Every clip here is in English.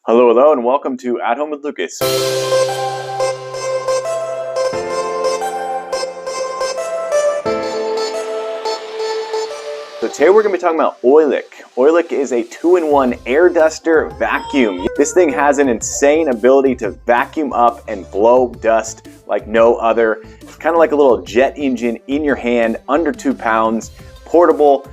Hello, hello, and welcome to At Home with Lucas. So today we're going to be talking about OYLIK. OYLIK is a 2-in-1 air duster vacuum. This thing has an insane ability to vacuum up and blow dust like no other. It's kind of like a little jet engine in your hand, under 2 pounds, portable.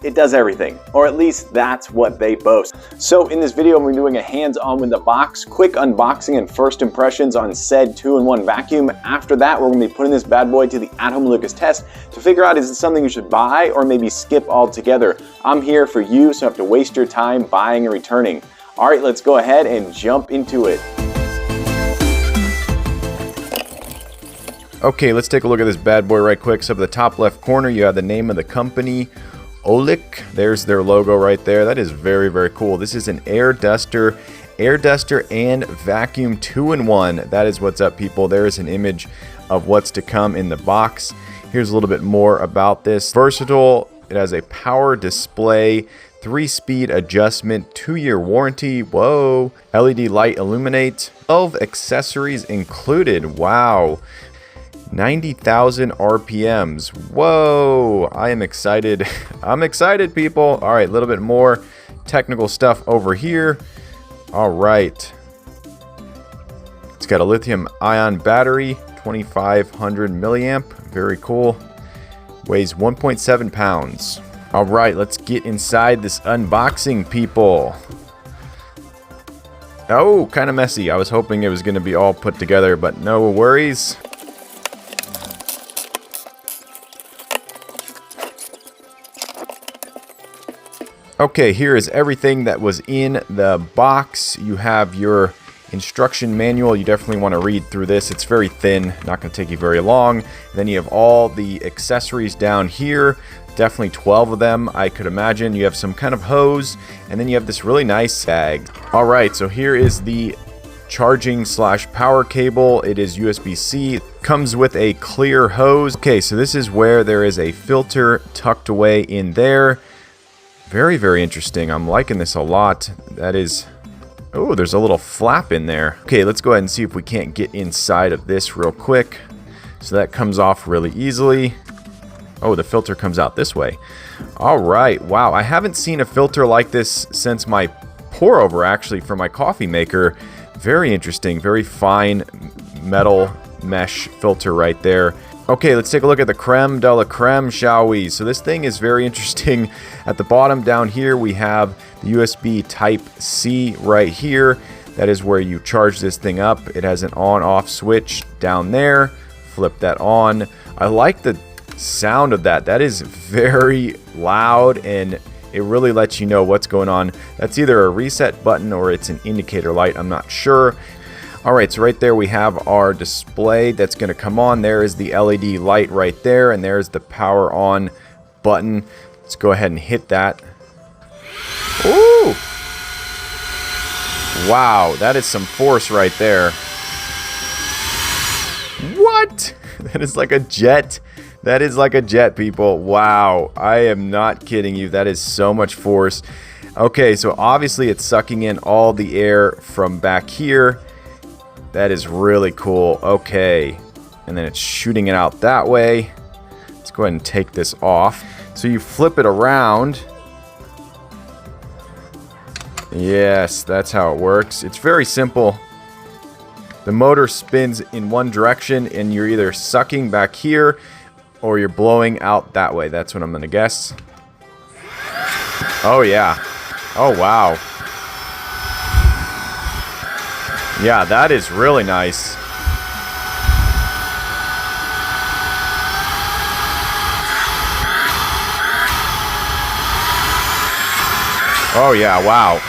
It does everything, or at least that's what they boast. So in this video, we're doing a hands-on with the box, quick unboxing and first impressions on said 2-in-1 vacuum. After that, we're gonna be putting this bad boy to the At Home with Lucas test to figure out is it something you should buy or maybe skip altogether. I'm here for you, so I don't have to waste your time buying and returning. All right, let's go ahead and jump into it. Okay, let's take a look at this bad boy right quick. So up at the top left corner, you have the name of the company, OYLIK. There's their logo right there. That is very, very cool. This is an air duster and vacuum 2-in-1. That is what's up, people. There is an image of what's to come in the box. Here's a little bit more about this. Versatile. It has a power display, 3-speed adjustment, 2-year warranty. Whoa. LED light illuminate. 12 accessories included. Wow. 90,000 RPMs. Whoa, I am excited. I'm excited, people. All right, a little bit more technical stuff over here. All right. It's got a lithium ion battery, 2500 milliamp. Very cool. Weighs 1.7 pounds. All right, let's get inside this unboxing, people. Oh, kind of messy. I was hoping it was going to be all put together, but no worries. Okay, here is everything that was in the box. You have your instruction manual. You definitely want to read through this. It's very thin, not going to take you very long. And then you have all the accessories down here. Definitely 12 of them, I could imagine. You have some kind of hose, and then you have this really nice bag. All right, so here is the charging/power cable. It is USB-C. Comes with a clear hose. Okay, so this is where there is a filter tucked away in there. Very, very interesting. I'm liking this a lot. That is... Oh, there's a little flap in there. Okay, let's go ahead and see if we can't get inside of this real quick. So that comes off really easily. Oh, the filter comes out this way. All right. Wow, I haven't seen a filter like this since my pour over, actually, for my coffee maker. Very interesting. Very fine metal mesh filter right there. Okay, let's take a look at the creme de la creme, shall we? So this thing is very interesting. At the bottom down here, we have the USB Type-C right here. That is where you charge this thing up. It has an on-off switch down there. Flip that on. I like the sound of that. That is very loud, and it really lets you know what's going on. That's either a reset button or it's an indicator light. I'm not sure. All right, so right there we have our display that's going to come on. There is the LED light right there, and there's the power on button. Let's go ahead and hit that. Ooh! Wow, that is some force right there. What? That is like a jet. That is like a jet, people. Wow, I am not kidding you. That is so much force. Okay, so obviously it's sucking in all the air from back here. That is really cool. Okay. And then it's shooting it out that way. Let's go ahead and take this off. So you flip it around. Yes, that's how it works. It's very simple. The motor spins in one direction, and you're either sucking back here or you're blowing out that way. That's what I'm going to guess. Oh, yeah. Oh, wow. Yeah, that is really nice. Oh yeah, wow.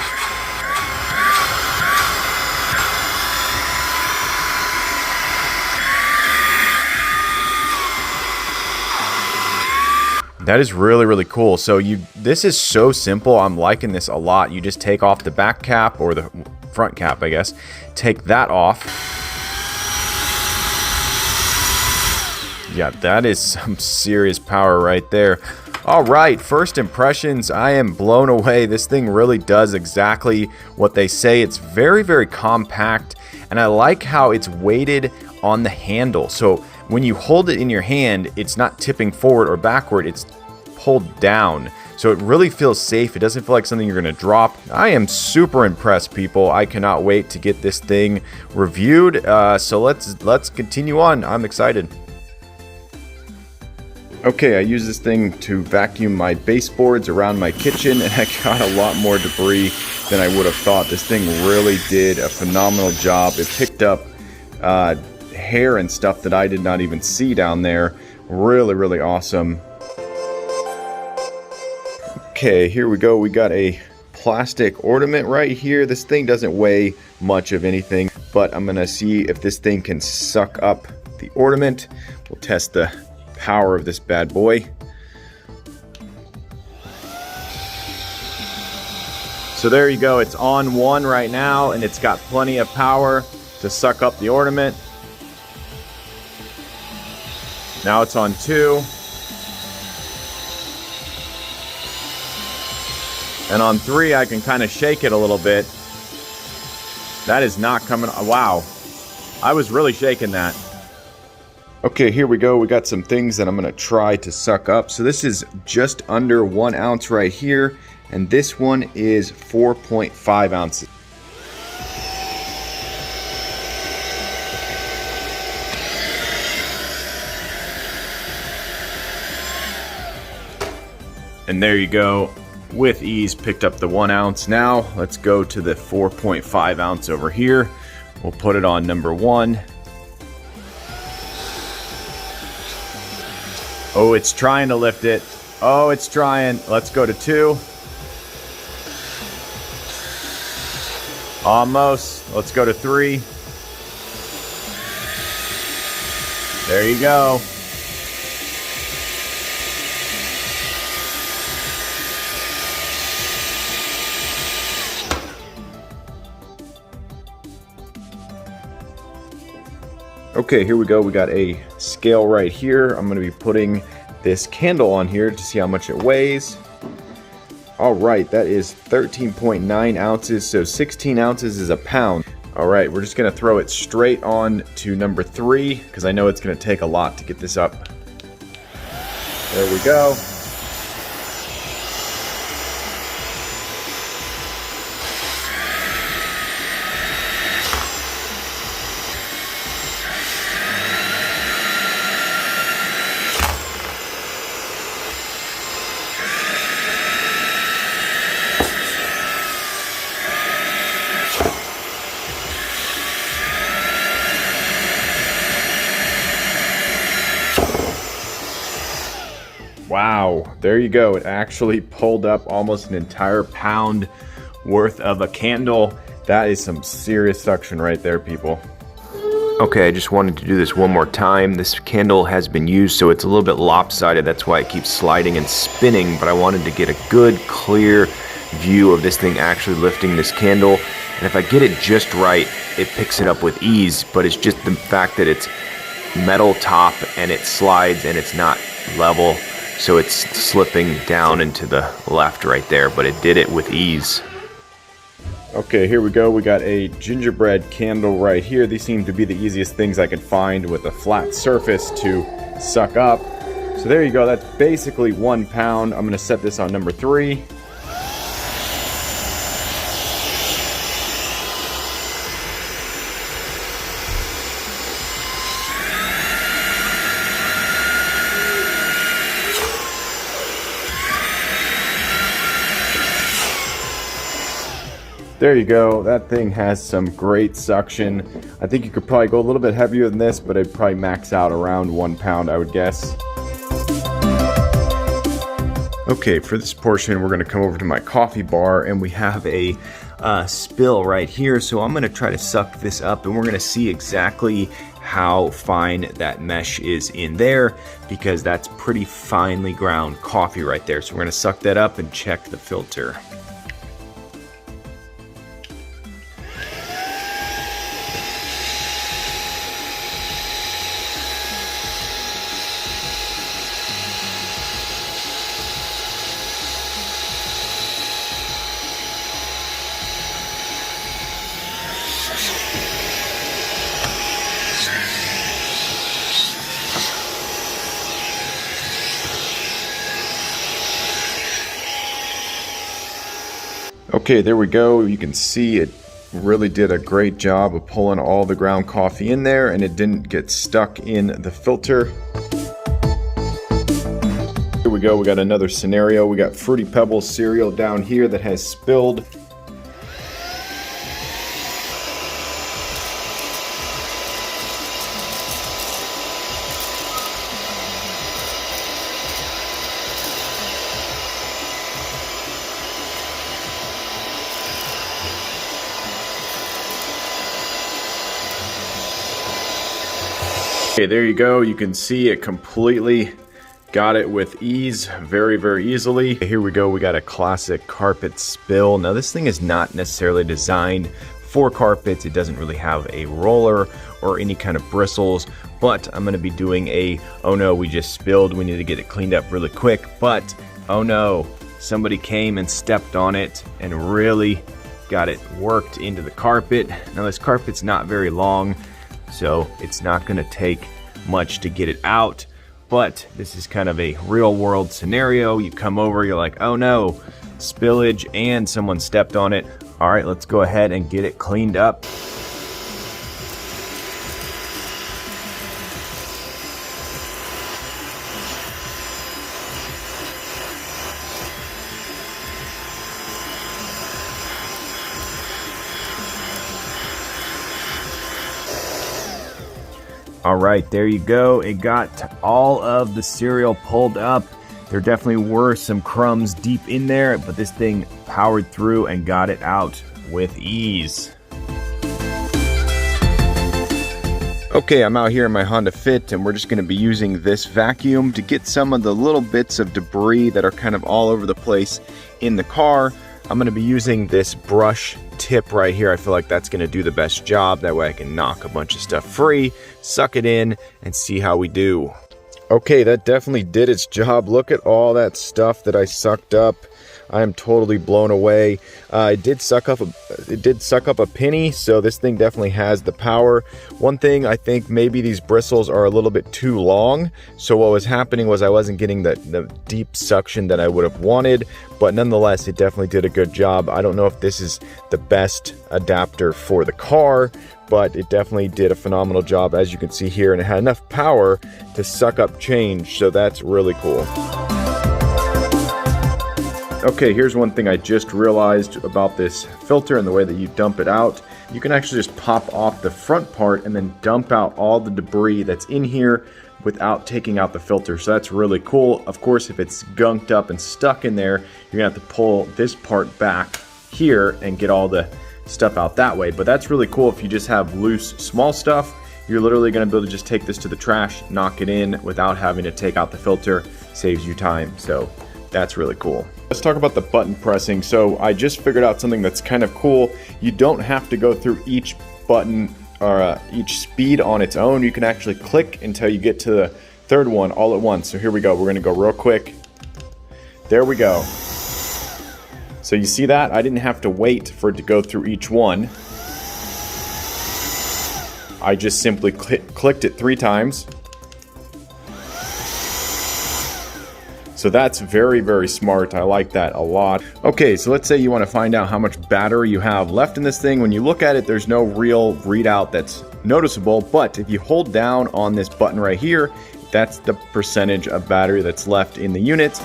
That is really, really cool. So this is so simple. I'm liking this a lot. You just take off the back cap, or the front cap, I guess. Take that off. Yeah, that is some serious power right there. All right, first impressions, I am blown away. This thing really does exactly what they say. It's very, very compact, and I like how it's weighted on the handle. So when you hold it in your hand, it's not tipping forward or backward, it's pulled down. So it really feels safe. It doesn't feel like something you're gonna drop. I am super impressed, people. I cannot wait to get this thing reviewed. So let's continue on. I'm excited. Okay, I use this thing to vacuum my baseboards around my kitchen, and I got a lot more debris than I would have thought. This thing really did a phenomenal job. It picked up hair and stuff that I did not even see down there. Really, really awesome. Okay, here we go. We got a plastic ornament right here. This thing doesn't weigh much of anything, but I'm gonna see if this thing can suck up the ornament. We'll test the power of this bad boy. So there you go, it's on 1 right now, and it's got plenty of power to suck up the ornament. Now it's on 2. And on 3, I can kind of shake it a little bit. That is not coming, wow. I was really shaking that. Okay, here we go. We got some things that I'm gonna try to suck up. So this is just under 1 ounce right here, and this one is 4.5 ounces. And there you go. With ease, picked up the 1 ounce. Now let's go to the 4.5 ounce over here. We'll put it on number 1. Oh, it's trying to lift it. Oh, it's trying. Let's go to 2. Almost. Let's go to 3. There you go. Okay, here we go. We got a scale right here. I'm going to be putting this candle on here to see how much it weighs. All right, that is 13.9 ounces, so 16 ounces is a pound. All right, we're just going to throw it straight on to number 3 because I know it's going to take a lot to get this up. There we go. Wow, there you go. It actually pulled up almost an entire pound worth of a candle. That is some serious suction right there, people. Okay, I just wanted to do this one more time. This candle has been used, so it's a little bit lopsided. That's why it keeps sliding and spinning, but I wanted to get a good, clear view of this thing actually lifting this candle. And if I get it just right, it picks it up with ease, but it's just the fact that it's metal top and it slides and it's not level. So it's slipping down into the left right there, but it did it with ease. Okay, here we go. We got a gingerbread candle right here. These seem to be the easiest things I could find with a flat surface to suck up. So there you go. That's basically 1 pound. I'm going to set this on number 3. There you go. That thing has some great suction. I think you could probably go a little bit heavier than this, but it'd probably max out around 1 pound, I would guess. Okay, for this portion, we're gonna come over to my coffee bar, and we have a spill right here. So I'm gonna try to suck this up, and we're gonna see exactly how fine that mesh is in there, because that's pretty finely ground coffee right there. So we're gonna suck that up and check the filter. Okay, there we go. You can see it really did a great job of pulling all the ground coffee in there, and it didn't get stuck in the filter. Here we go, we got another scenario. We got Fruity Pebbles cereal down here that has spilled. Okay, there you go. You can see it completely got it with ease, very, very easily. Here we go. We got a classic carpet spill. Now, this thing is not necessarily designed for carpets. It doesn't really have a roller or any kind of bristles, but I'm going to be doing a, oh no, we just spilled. We need to get it cleaned up really quick. But, oh no, somebody came and stepped on it and really got it worked into the carpet. Now, this carpet's not very long, so it's not going to take much to get it out, but this is kind of a real world scenario. You come over, you're like, oh no, spillage and someone stepped on it. All right, let's go ahead and get it cleaned up. All right, there you go. It got all of the cereal pulled up. There definitely were some crumbs deep in there, but this thing powered through and got it out with ease. Okay, I'm out here in my Honda Fit, and we're just going to be using this vacuum to get some of the little bits of debris that are kind of all over the place in the car. I'm going to be using this brush tip right here. I feel like that's going to do the best job. That way I can knock a bunch of stuff free, suck it in, and see how we do. Okay, that definitely did its job. Look at all that stuff that I sucked up. I am totally blown away. It did suck up a penny, so this thing definitely has the power. One thing, I think maybe these bristles are a little bit too long, so what was happening was I wasn't getting the deep suction that I would have wanted, but nonetheless, it definitely did a good job. I don't know if this is the best adapter for the car, but it definitely did a phenomenal job, as you can see here, and it had enough power to suck up change, so that's really cool. Okay, here's one thing I just realized about this filter and the way that you dump it out. You can actually just pop off the front part and then dump out all the debris that's in here without taking out the filter. So that's really cool. Of course, if it's gunked up and stuck in there, you're gonna have to pull this part back here and get all the stuff out that way. But that's really cool if you just have loose, small stuff. You're literally gonna be able to just take this to the trash, knock it in without having to take out the filter. Saves you time, so that's really cool. Let's talk about the button pressing. So I just figured out something that's kind of cool. You don't have to go through each button or each speed on its own. You can actually click until you get to the third one all at once. So here we go. We're gonna go real quick. There we go. So you see that? I didn't have to wait for it to go through each one. I just simply clicked it 3 times. So that's very, very smart. I like that a lot. Okay, so let's say you want to find out how much battery you have left in this thing. When you look at it, there's no real readout that's noticeable, but if you hold down on this button right here, that's the percentage of battery that's left in the unit.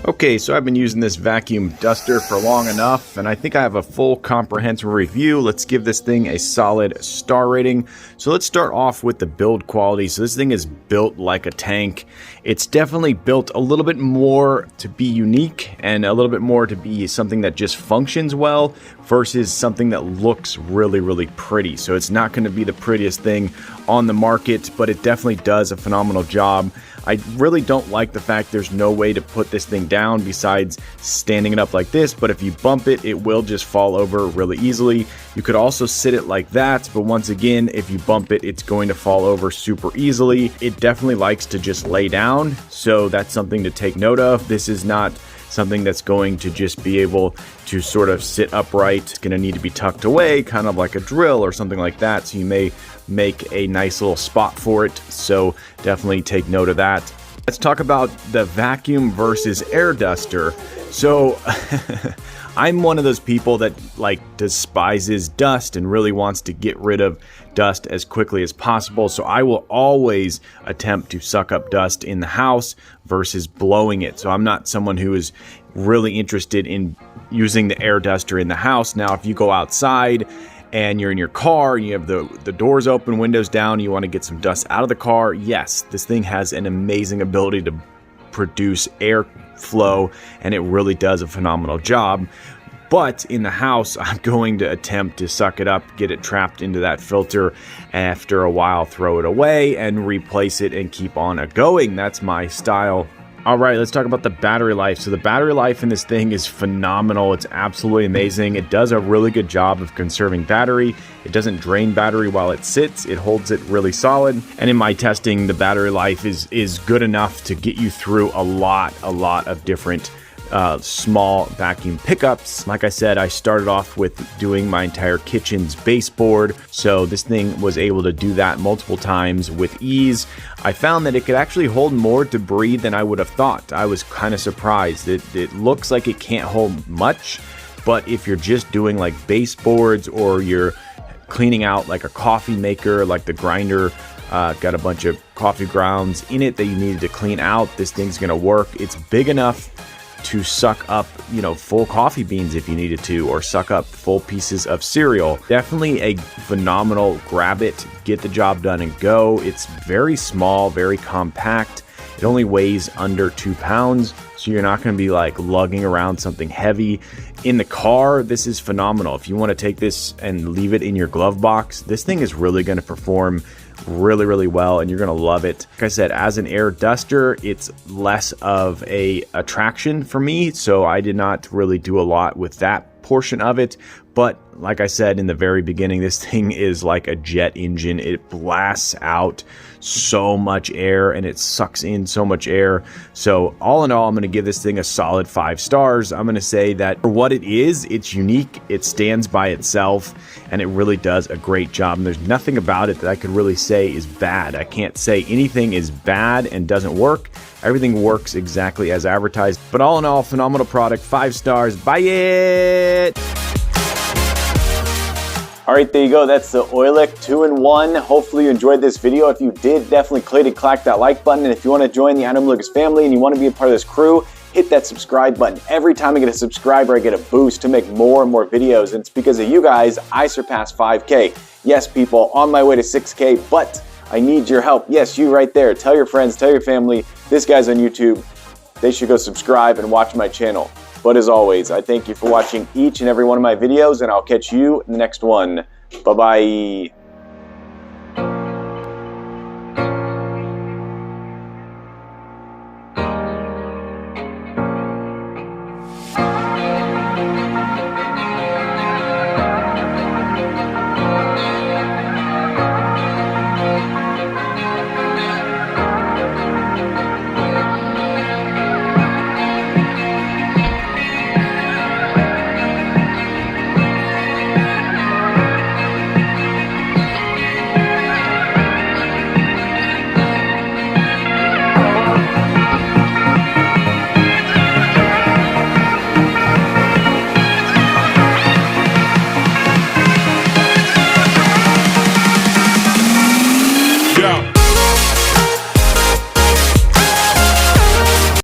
Okay, so I've been using this vacuum duster for long enough, and I think I have a full comprehensive review. Let's give this thing a solid star rating. So let's start off with the build quality. So this thing is built like a tank. It's definitely built a little bit more to be unique and a little bit more to be something that just functions well versus something that looks really, really pretty. So it's not going to be the prettiest thing on the market, but it definitely does a phenomenal job. I really don't like the fact there's no way to put this thing down besides standing it up like this, but if you bump it, it will just fall over really easily. You could also sit it like that, but once again, if you bump it, it's going to fall over super easily. It definitely likes to just lay down, so that's something to take note of. This is not something that's going to just be able to sort of sit upright. It's going to need to be tucked away, kind of like a drill or something like that, so you may make a nice little spot for it, so definitely take note of that. Let's talk about the vacuum versus air duster. So I'm one of those people that like despises dust and really wants to get rid of dust as quickly as possible. So I will always attempt to suck up dust in the house versus blowing it. So I'm not someone who is really interested in using the air duster in the house. Now, if you go outside and you're in your car and you have the doors open, windows down, you want to get some dust out of the car, yes, this thing has an amazing ability to produce airflow, and it really does a phenomenal job. But in the house, I'm going to attempt to suck it up, get it trapped into that filter, and after a while throw it away and replace it and keep on going. That's my style. All right, let's talk about the battery life. So the battery life in this thing is phenomenal. It's absolutely amazing. It does a really good job of conserving battery. It doesn't drain battery while it sits. It holds it really solid. And in my testing, the battery life is good enough to get you through a lot of different small vacuum pickups. Like I said, I started off with doing my entire kitchen's baseboard, so this thing was able to do that multiple times with ease. I found that it could actually hold more debris than I would have thought. I was kind of surprised. It looks like it can't hold much, but if you're just doing like baseboards or you're cleaning out like a coffee maker, like the grinder got a bunch of coffee grounds in it that you needed to clean out, this thing's gonna work. It's big enough to suck up, full coffee beans if you needed to, or suck up full pieces of cereal. Definitely a phenomenal grab it, get the job done and go. It's very small, very compact. It only weighs under 2 pounds, so you're not going to be like lugging around something heavy. In the car, this is phenomenal. If you want to take this and leave it in your glove box, this thing is really going to perform really well, and you're gonna love it. Like I said, as an air duster, it's less of a attraction for me, so I did not really do a lot with that portion of it. But like I said in the very beginning, this thing is like a jet engine. It blasts out so much air and it sucks in so much air. So all in all, I'm going to give this thing a solid 5 stars. I'm going to say that for what it is, it's unique. It stands by itself and it really does a great job. And there's nothing about it that I could really say is bad. I can't say anything is bad and doesn't work. Everything works exactly as advertised. But all in all, phenomenal product, 5 stars. Buy it! All right, there you go. That's the OYLIK 2-in-1. Hopefully you enjoyed this video. If you did, definitely click and clack that like button. And if you want to join the I Know Lucas family and you want to be a part of this crew, hit that subscribe button. Every time I get a subscriber, I get a boost to make more and more videos. And it's because of you guys, I surpassed 5K. Yes, people, on my way to 6K, but I need your help. Yes, you right there. Tell your friends, tell your family, this guy's on YouTube. They should go subscribe and watch my channel. But as always, I thank you for watching each and every one of my videos, and I'll catch you in the next one. Bye-bye.